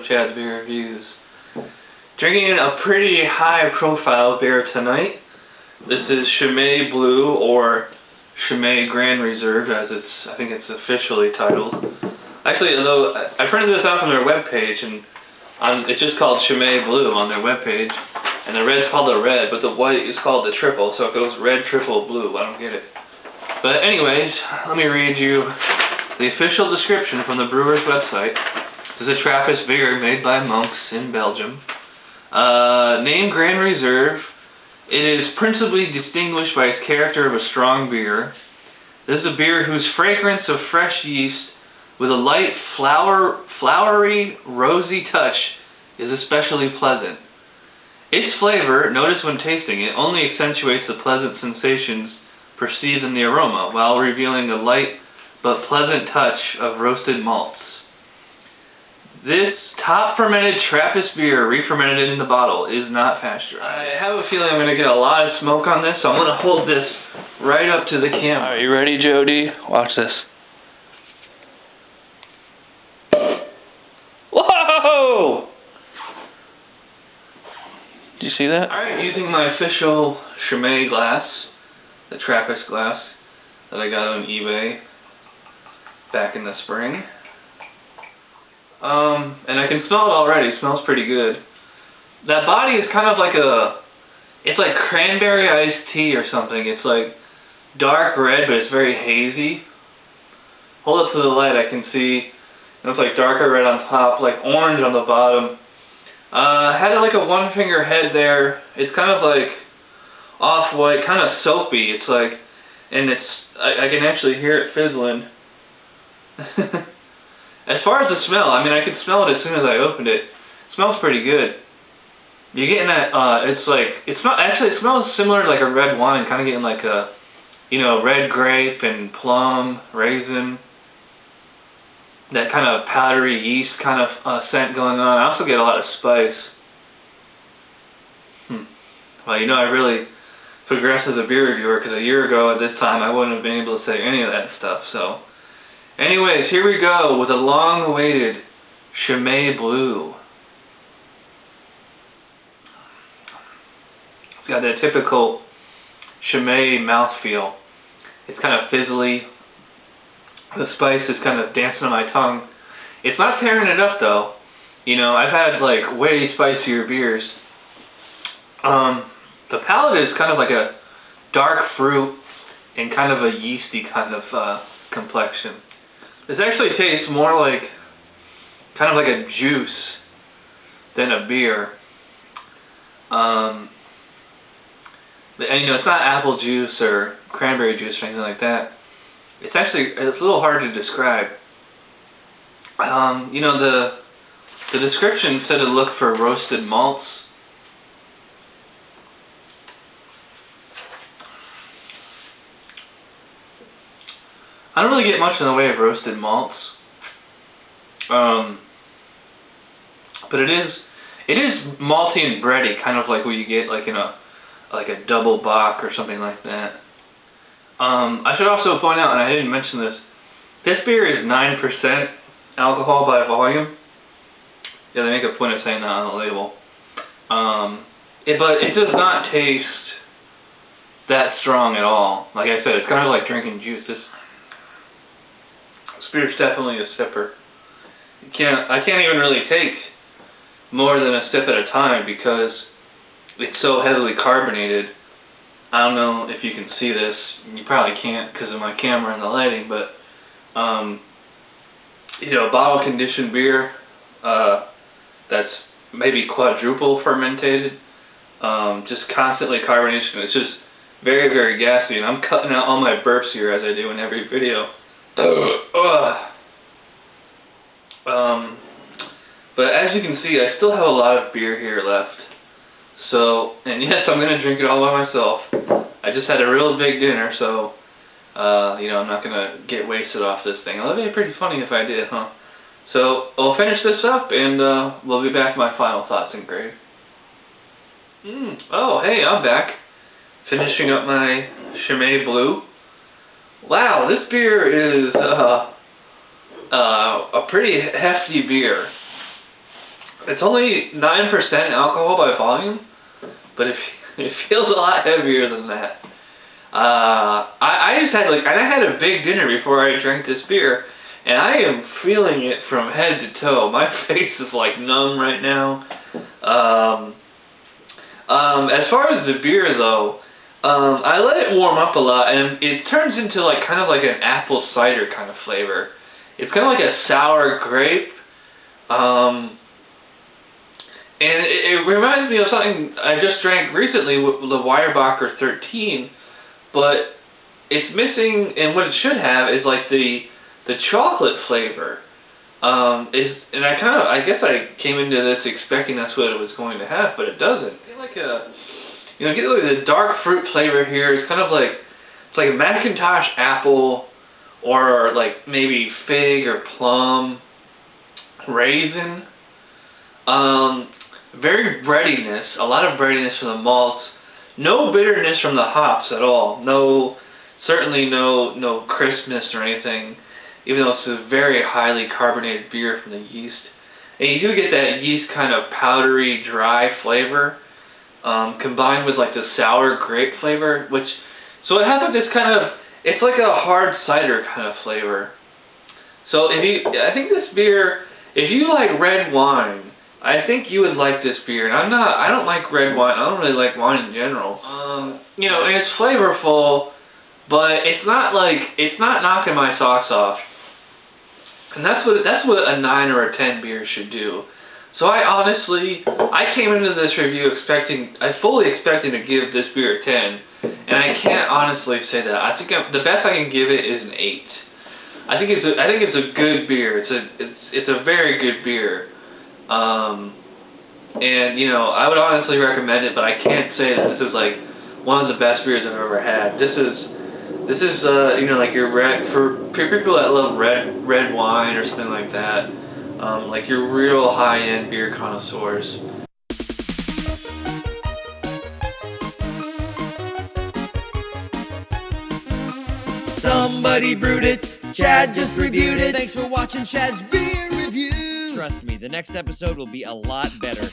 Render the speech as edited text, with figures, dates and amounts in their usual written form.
of Chad's Beer Reviews. Drinking a pretty high-profile beer tonight. This is Chimay Blue, or Chimay Grande Reserve, as I think it's officially titled. Actually, although I printed this out from their webpage, and it's just called Chimay Blue on their webpage, and the red's called the red, but the white is called the triple, so it goes red, triple, blue. I don't get it. But anyways, let me read you the official description from the brewer's website. This is a Trappist beer made by monks in Belgium. Named Grande Reserve. It is principally distinguished by its character of a strong beer. This is a beer whose fragrance of fresh yeast with a light flowery, rosy touch is especially pleasant. Its flavor, notice when tasting it, only accentuates the pleasant sensations perceived in the aroma, while revealing a light but pleasant touch of roasted malts. This top fermented Trappist beer, re-fermented in the bottle, is not pasteurized. I have a feeling I'm going to get a lot of smoke on this, so I'm going to hold this right up to the camera. Are you ready, Jody? Watch this. Whoa! Do you see that? Alright, using my official Chimay glass, the Trappist glass that I got on eBay back in the spring. And I can smell it already. It smells pretty good. That body is kind of like it's like cranberry iced tea or something. It's like dark red, but it's very hazy. Hold up to the light, I can see it's like darker red on top, like orange on the bottom. Had like a one finger head there. It's kind of like off-white, kind of soapy. It's like, and I can actually hear it fizzling. As far as the smell, I mean, I could smell it as soon as I opened it. It smells pretty good. You're getting that, it smells similar to like a red wine, kind of getting like a, red grape and plum, raisin. That kind of powdery yeast kind of scent going on. I also get a lot of spice. Well, I really progressed as a beer reviewer, because a year ago at this time I wouldn't have been able to say any of that stuff. So, anyways, here we go with a long-awaited Chimay Blue. It's got that typical Chimay mouthfeel. It's kind of fizzly. The spice is kind of dancing on my tongue. It's not tearing it up though. I've had like way spicier beers. The palate is kind of like a dark fruit and kind of a yeasty kind of complexion. This actually tastes more like kind of like a juice than a beer. And it's not apple juice or cranberry juice or anything like that. It's a little hard to describe. The description said to look for roasted malts. I don't really get much in the way of roasted malts. But it is malty and bready, kind of like what you get like in a double bock or something like that. I should also point out, and I didn't mention this beer is 9% alcohol by volume. Yeah, they make a point of saying that on the label. But it does not taste that strong at all. Like I said, it's kind of like drinking juice. This beer's definitely a sipper. I can't even really take more than a sip at a time because it's so heavily carbonated. I don't know if you can see this. You probably can't because of my camera and the lighting, but bottle conditioned beer that's maybe quadruple fermented, just constantly carbonation. It's just very, very gassy, and I'm cutting out all my burps here as I do in every video. But as you can see, I still have a lot of beer here left. So, and yes, I'm going to drink it all by myself. I just had a real big dinner, so, I'm not going to get wasted off this thing. Although it'd be pretty funny if I did, huh? So, I'll finish this up, and we'll be back with my final thoughts and grade. Oh, hey, I'm back. Finishing up my Chimay Blue. Wow, this beer is a pretty hefty beer. It's only 9% alcohol by volume, but it feels a lot heavier than that. I just had I had a big dinner before I drank this beer, and I am feeling it from head to toe. My face is like numb right now. As far as the beer though, I let it warm up a lot, and it turns into kind of like an apple cider kind of flavor. It's kind of like a sour grape. And it reminds me of something I just drank recently with the Weyerbacher 13, but it's missing, and what it should have is the chocolate flavor. And I guess I came into this expecting that's what it was going to have, but it doesn't. Get get the dark fruit flavor here. It's kind of it's like a Macintosh apple, or maybe fig or plum, raisin. Very breadiness, a lot of breadiness from the malts. No bitterness from the hops at all. Certainly no crispness or anything, even though it's a very highly carbonated beer from the yeast. And you do get that yeast kind of powdery, dry flavor, combined with the sour grape flavor, so it has this kind of, it's like a hard cider kind of flavor. So I think this beer, if you like red wine, I think you would like this beer. And I don't like red wine. I don't really like wine in general. And it's flavorful, but it's not knocking my socks off. And that's what a 9 or a 10 beer should do. So I came into this review fully expecting to give this beer a 10, and I can't honestly say that. I think the best I can give it is an 8. I think it's a good beer. It's a very good beer. And I would honestly recommend it, but I can't say that this is one of the best beers I've ever had. This is your for people that love red wine or something like that, your real high-end beer connoisseurs. Somebody brewed it, Chad just reviewed it. Thanks for watching Chad's Beer Reviews. Trust me, the next episode will be a lot better.